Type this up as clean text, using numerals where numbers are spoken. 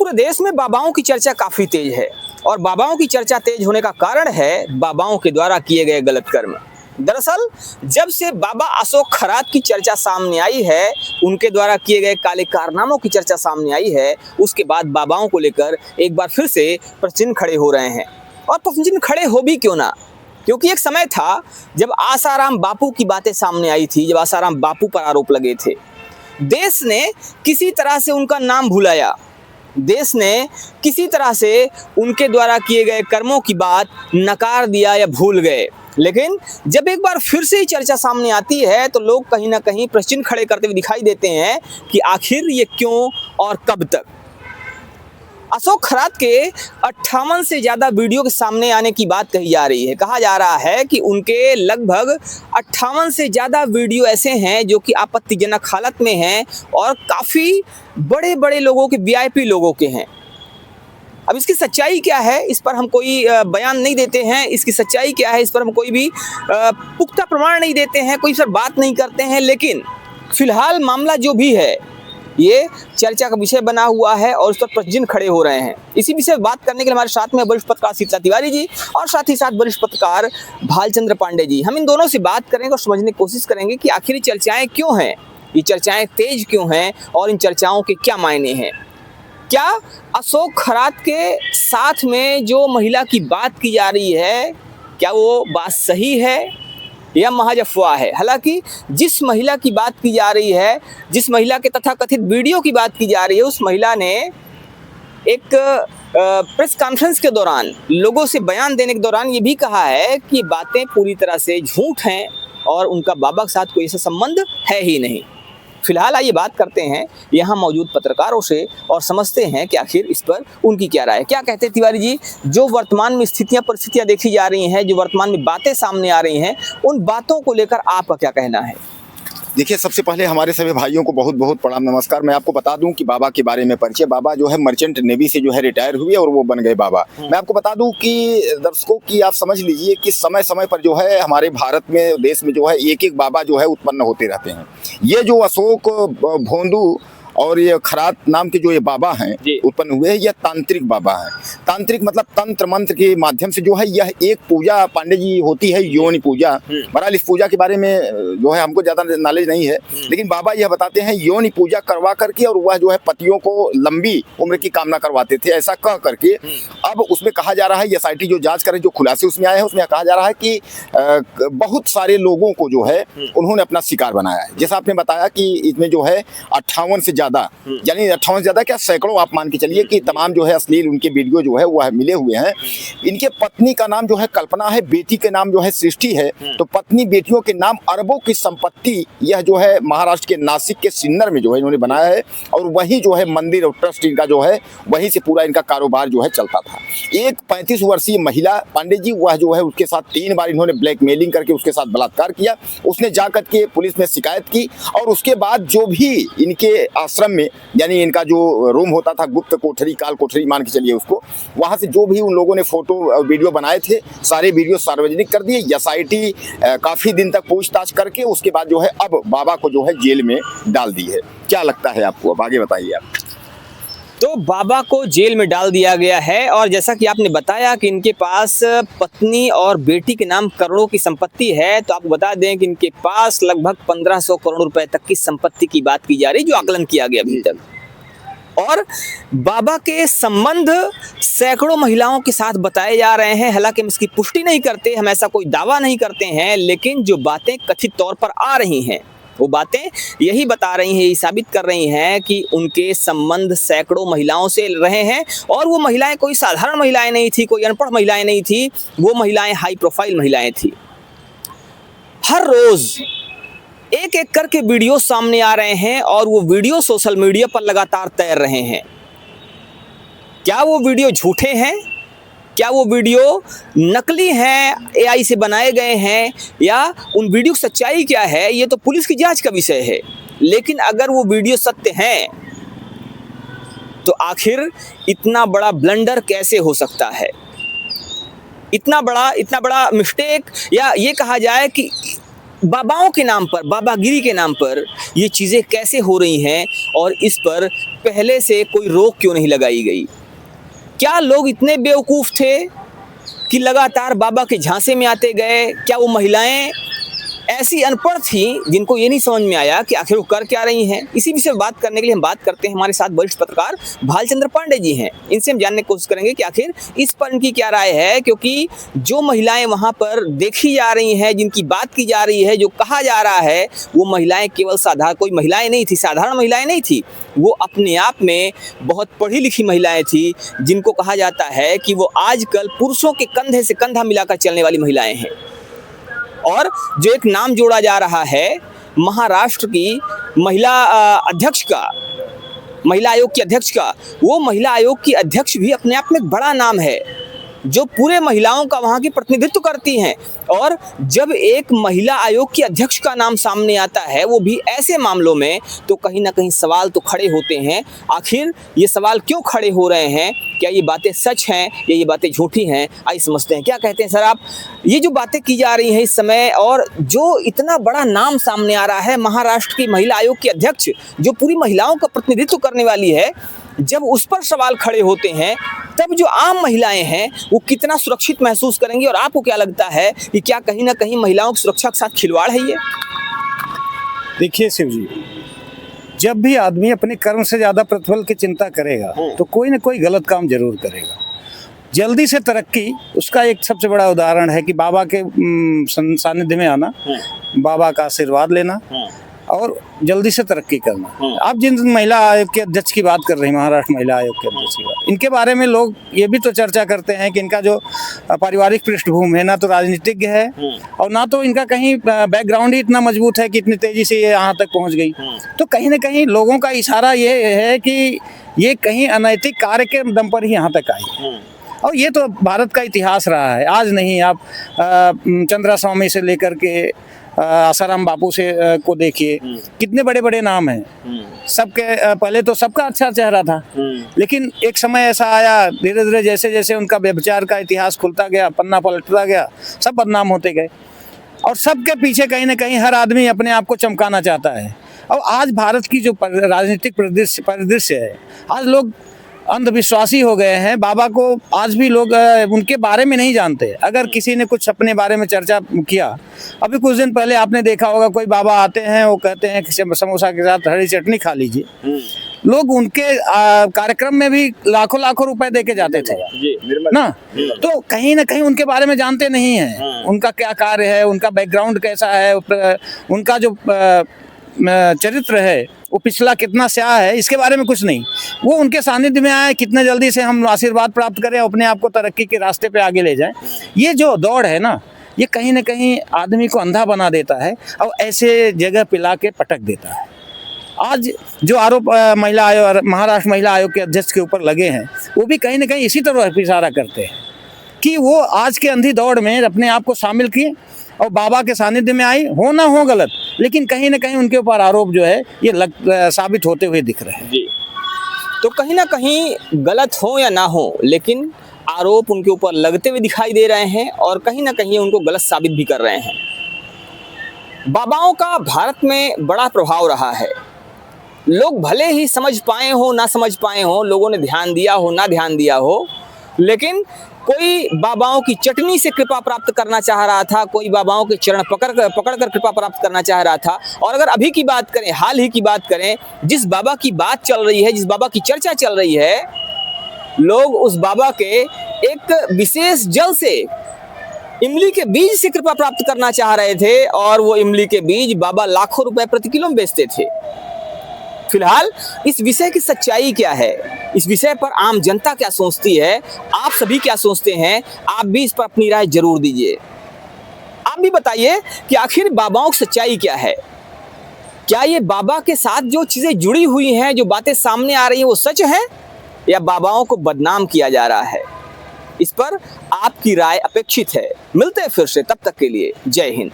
पूरे देश में बाबाओं की चर्चा काफी तेज है और बाबाओं की चर्चा तेज होने का कारण है बाबाओं के द्वारा किए गए गलत कर्म। दरअसल जब से बाबा अशोक खरात की चर्चा सामने आई है, उनके द्वारा किए गए काले कारनामों की चर्चा सामने आई है, उसके बाद बाबाओं को लेकर एक बार फिर से प्रश्न खड़े हो रहे हैं। और प्रश्न खड़े हो भी क्यों ना, क्योंकि एक समय था जब आसाराम बापू की बातें सामने आई थी, जब आसाराम बापू पर आरोप लगे थे। देश ने किसी तरह से उनका नाम भुलाया, देश ने किसी तरह से उनके द्वारा किए गए कर्मों की बात नकार दिया या भूल गए। लेकिन जब एक बार फिर से ही चर्चा सामने आती है तो लोग कहीं ना कहीं प्रश्न खड़े करते हुए दिखाई देते हैं कि आखिर ये क्यों और कब तक। अशोक खरात के 58 से ज़्यादा वीडियो के सामने आने की बात कही जा रही है। कहा जा रहा है कि उनके लगभग 58 से ज़्यादा वीडियो ऐसे हैं जो कि आपत्तिजनक हालत में हैं और काफ़ी बड़े बड़े लोगों के वीआईपी लोगों के हैं। अब इसकी सच्चाई क्या है, इस पर हम कोई बयान नहीं देते हैं। इसकी सच्चाई क्या है, इस पर हम कोई भी पुख्ता प्रमाण नहीं देते हैं, कोई इस पर बात नहीं करते हैं। लेकिन फिलहाल मामला जो भी है ये चर्चा का विषय बना हुआ है और उस पर प्रश्न खड़े हो रहे हैं। इसी विषय पर बात करने के लिए हमारे साथ में वरिष्ठ पत्रकार शीतला तिवारी जी और साथ ही साथ वरिष्ठ पत्रकार भालचंद्र पांडे जी। हम इन दोनों से बात करेंगे और समझने की कोशिश करेंगे कि आखिर ये चर्चाएं क्यों हैं, ये चर्चाएं तेज क्यों हैं और इन चर्चाओं के क्या मायने हैं। क्या अशोक खरात के साथ में जो महिला की बात की जा रही है, क्या वो बात सही है या महज अफवाह है। हालांकि जिस महिला की बात की जा रही है, जिस महिला के तथाकथित वीडियो की बात की जा रही है, उस महिला ने एक प्रेस कॉन्फ्रेंस के दौरान लोगों से बयान देने के दौरान ये भी कहा है कि बातें पूरी तरह से झूठ हैं और उनका बाबा के साथ कोई ऐसा संबंध है ही नहीं। फिलहाल आइए बात करते हैं यहाँ मौजूद पत्रकारों से और समझते हैं कि आखिर इस पर उनकी क्या राय है। क्या कहते हैं तिवारी जी, जो वर्तमान में परिस्थितियां देखी जा रही हैं, जो वर्तमान में बातें सामने आ रही हैं, उन बातों को लेकर आपका क्या कहना है? देखिए, सबसे पहले हमारे सभी भाइयों को बहुत बहुत प्रणाम, नमस्कार। मैं आपको बता दूं कि बाबा के बारे में परिचय। बाबा जो है मर्चेंट नेवी से जो है रिटायर हुए और वो बन गए बाबा। मैं आपको बता दूं कि दर्शकों की आप समझ लीजिए कि समय समय पर जो है हमारे भारत में, देश में जो है एक एक बाबा जो है उत्पन्न होते रहते हैं। ये जो अशोक भोंदू और ये खरात नाम के जो ये बाबा हैं उत्पन्न हुए हैं, यह तांत्रिक बाबा हैं। तांत्रिक मतलब तंत्र मंत्र के माध्यम से जो है यह एक पूजा पांडे जी होती है, योनि पूजा। बहरहाल इस पूजा के बारे में जो है हमको ज़्यादा नॉलेज नहीं है, लेकिन बाबा यह बताते हैं योनि पूजा करवा करके और वह जो है पतियों को लंबी उम्र की कामना करवाते थे। ऐसा कह करके अब उसमें कहा जा रहा है, SIT जो जाँच करे, जो खुलासे उसमें आए हैं, उसमें कहा जा रहा है कि बहुत सारे लोगों को जो है उन्होंने अपना शिकार बनाया है। जैसा आपने बताया कि इसमें जो है 58 से यानी 58 से ज्यादा क्या, सैकड़ों आप मान के चलिए कि तमाम जो है अश्लील उनके वीडियो जो है वह मिले हुए हैं। इनके पत्नी का नाम जो है कल्पना है, बेटी के नाम जो है सृष्टि है। तो पत्नी बेटियों के नाम अरबों की संपत्ति यह जो है महाराष्ट्र के नासिक के सिन्नर में जो है इन्होंने बनाया है और वही जो है मंदिर और ट्रस्ट इनका जो है वहीं से पूरा इनका कारोबार जो है चलता था। एक 35 वर्षीय महिला पांडे जी, वह जो है उसके साथ 3 बार इन्होंने ब्लैकमेलिंग करके उसके साथ बलात्कार किया। उसने जाकर के पुलिस में शिकायत की और उसके बाद जो भी इनके आश्रम में, यानी इनका जो रूम होता था, गुप्त कोठरी, काल कोठरी मान के चलिए उसको, वहां से जो भी उन लोगों ने फोटो और वीडियो बनाए थे, सारे वीडियो सार्वजनिक कर दिए। SIT काफी दिन तक पूछताछ करके उसके बाद जो है अब बाबा को जो है जेल में डाल दी है। क्या लगता है आपको, अब आगे बताइए आप। तो बाबा को जेल में डाल दिया गया है और जैसा कि आपने बताया कि इनके पास पत्नी और बेटी के नाम करोड़ों की संपत्ति है, तो आपको बता दें कि इनके पास लगभग 1500 करोड़ रुपए तक की संपत्ति की बात की जा रही, जो आकलन किया गया अभी तक। और बाबा के संबंध सैकड़ों महिलाओं के साथ बताए जा रहे हैं। हालांकि हम इसकी पुष्टि नहीं करते, हम ऐसा कोई दावा नहीं करते हैं, लेकिन जो बातें कथित तौर पर आ रही हैं वो बातें यही बता रही हैं, यही साबित कर रही हैं कि उनके संबंध सैकड़ों महिलाओं से रहे हैं। और वो महिलाएं कोई साधारण महिलाएं नहीं थी, कोई अनपढ़ महिलाएं नहीं थी, वो महिलाएं हाई प्रोफाइल महिलाएं थी। हर रोज एक एक करके वीडियो सामने आ रहे हैं और वो वीडियो सोशल मीडिया पर लगातार तैर रहे हैं। क्या वो वीडियो झूठे हैं, क्या वो वीडियो नकली हैं, AI से बनाए गए हैं, या उन वीडियो की सच्चाई क्या है, ये तो पुलिस की जांच का विषय है। लेकिन अगर वो वीडियो सत्य हैं तो आखिर इतना बड़ा ब्लंडर कैसे हो सकता है, इतना बड़ा मिस्टेक, या ये कहा जाए कि बाबाओं के नाम पर, बाबागिरी के नाम पर ये चीज़ें कैसे हो रही हैं और इस पर पहले से कोई रोक क्यों नहीं लगाई गई? क्या लोग इतने बेवकूफ़ थे कि लगातार बाबा के झांसे में आते गए? क्या वो महिलाएं ऐसी अनपढ़ थी जिनको ये नहीं समझ में आया कि आखिर वो कर क्या रही हैं? इसी विषय में बात करने के लिए हम बात करते हैं, हमारे साथ वरिष्ठ पत्रकार भालचंद्र पांडे जी हैं। इनसे हम जानने की कोशिश करेंगे कि आखिर इस पर इनकी क्या राय है, क्योंकि जो महिलाएं वहां पर देखी जा रही हैं, जिनकी बात की जा रही है, जो कहा जा रहा है, वो महिलाएं केवल साधारण कोई महिलाएं नहीं थी, साधारण महिलाएं नहीं थी, वो अपने आप में बहुत पढ़ी लिखी महिलाएं थी, जिनको कहा जाता है कि वो आजकल पुरुषों के कंधे से कंधा मिलाकर चलने वाली महिलाएं हैं। और जो एक नाम जोड़ा जा रहा है महाराष्ट्र की महिला अध्यक्ष का, महिला आयोग की अध्यक्ष का, वो महिला आयोग की अध्यक्ष भी अपने आप में एक बड़ा नाम है, जो पूरे महिलाओं का वहाँ की प्रतिनिधित्व करती हैं। और जब एक महिला आयोग की अध्यक्ष का नाम सामने आता है, वो भी ऐसे मामलों में, तो कहीं ना कहीं सवाल तो खड़े होते हैं। आखिर ये सवाल क्यों खड़े हो रहे हैं? क्या ये बातें सच हैं या ये बातें झूठी हैं? आइए समझते हैं। क्या कहते हैं सर आप? ये जो बातें की जा रही हैं इस समय, और जो इतना बड़ा नाम सामने आ रहा है, महाराष्ट्र की महिला आयोग की अध्यक्ष, जो पूरी महिलाओं का प्रतिनिधित्व करने वाली है, जब उस पर सवाल खड़े होते हैं, तब जो आम महिलाएं हैं वो कितना सुरक्षित महसूस करेंगी? और आपको क्या लगता है कि क्या कहीं ना कहीं महिलाओं की सुरक्षा के साथ खिलवाड़ है ये? देखिए शिव जी, जब भी आदमी अपने कर्म से ज्यादा प्रतिफल की चिंता करेगा तो कोई ना कोई गलत काम जरूर करेगा। जल्दी से तरक्की, उसका एक सबसे बड़ा उदाहरण है कि बाबा के सानिध्य में आना, बाबा का आशीर्वाद लेना और जल्दी से तरक्की करना। आप जिन महिला आयोग के अध्यक्ष की बात कर रहे हैं, महाराष्ट्र महिला आयोग के अध्यक्ष की बात, इनके बारे में लोग ये भी तो चर्चा करते हैं कि इनका जो पारिवारिक पृष्ठभूमि है, ना तो राजनीतिज्ञ है और ना तो इनका कहीं बैकग्राउंड ही इतना मजबूत है कि इतनी तेजी से ये यहाँ तक पहुँच गई। तो कहीं ना कहीं लोगों का इशारा ये है कि ये कहीं अनैतिक कार्य के दम पर ही यहाँ तक आई। और ये तो भारत का इतिहास रहा है, आज नहीं। आप चंद्रा स्वामी से लेकर के आसाराम बापू से को देखिए, कितने बड़े बड़े नाम हैं। सबके पहले तो सबका अच्छा चेहरा था, लेकिन एक समय ऐसा आया, धीरे धीरे जैसे जैसे उनका व्यभिचार का इतिहास खुलता गया, पन्ना पलटता गया, सब बदनाम होते गए। और सबके पीछे कहीं ना कहीं हर आदमी अपने आप को चमकाना चाहता है। और आज भारत की जो राजनीतिक परिदृश्य है, आज लोग अंधविश्वासी हो गए हैं। बाबा को आज भी लोग उनके बारे में नहीं जानते। अगर किसी ने कुछ अपने बारे में चर्चा किया, अभी कुछ दिन पहले आपने देखा होगा, कोई बाबा आते हैं, वो कहते हैं कि समोसा के साथ हरी चटनी खा लीजिए। लोग उनके कार्यक्रम में भी लाखों लाखों रुपए देके जाते थे ना। तो कहीं ना कहीं उनके बारे में जानते नहीं हैं, उनका क्या कार्य है, उनका बैकग्राउंड कैसा है, उनका जो चरित्र है वो पिछला कितना स्याह है, इसके बारे में कुछ नहीं। वो उनके सानिध्य में आए, कितने जल्दी से हम आशीर्वाद प्राप्त करें, अपने आप को तरक्की के रास्ते पे आगे ले जाएं। ये जो दौड़ है ना, ये कहीं ना कहीं आदमी को अंधा बना देता है और ऐसे जगह पिला के पटक देता है। आज जो आरोप महिला आयोग, महाराष्ट्र महिला आयोग के अध्यक्ष के ऊपर लगे हैं, वो भी कहीं ना कहीं इसी तरह इशारा करते हैं कि वो आज के अंधी दौड़ में अपने आप को शामिल किए और बाबा के सानिध्य में आई, हो ना हो गलत, लेकिन कहीं ना कहीं उनके ऊपर आरोप जो है ये साबित होते हुए दिख रहे हैं। जी, तो कहीं ना कहीं गलत हो या ना हो, लेकिन आरोप उनके ऊपर लगते हुए दिखाई दे रहे हैं और कहीं ना कहीं उनको गलत साबित भी कर रहे हैं। बाबाओं का भारत में बड़ा प्रभाव रहा है। लोग भले ही समझ पाए हो ना समझ पाए हो, लोगों ने ध्यान दिया हो ना ध्यान दिया हो, लेकिन कोई बाबाओं की चटनी से कृपा प्राप्त करना चाह रहा था, कोई बाबाओं के चरण पकड़ कर कृपा प्राप्त करना चाह रहा था। और अगर अभी की बात करें, हाल ही की बात करें, जिस बाबा की बात चल रही है, जिस बाबा की चर्चा चल रही है, लोग उस बाबा के एक विशेष जल से, इमली के बीज से कृपा प्राप्त करना चाह रहे थे और वो इमली के बीज बाबा लाखों रुपए प्रति किलो में बेचते थे। फिलहाल इस विषय की सच्चाई क्या है, इस विषय पर आम जनता क्या सोचती है, आप सभी क्या सोचते हैं, आप भी इस पर अपनी राय जरूर दीजिए। आप भी बताइए कि आखिर बाबाओं की सच्चाई क्या है। क्या ये बाबा के साथ जो चीजें जुड़ी हुई हैं, जो बातें सामने आ रही हैं, वो सच है या बाबाओं को बदनाम किया जा रहा है? इस पर आपकी राय अपेक्षित है। मिलते हैं फिर से, तब तक के लिए जय हिंद।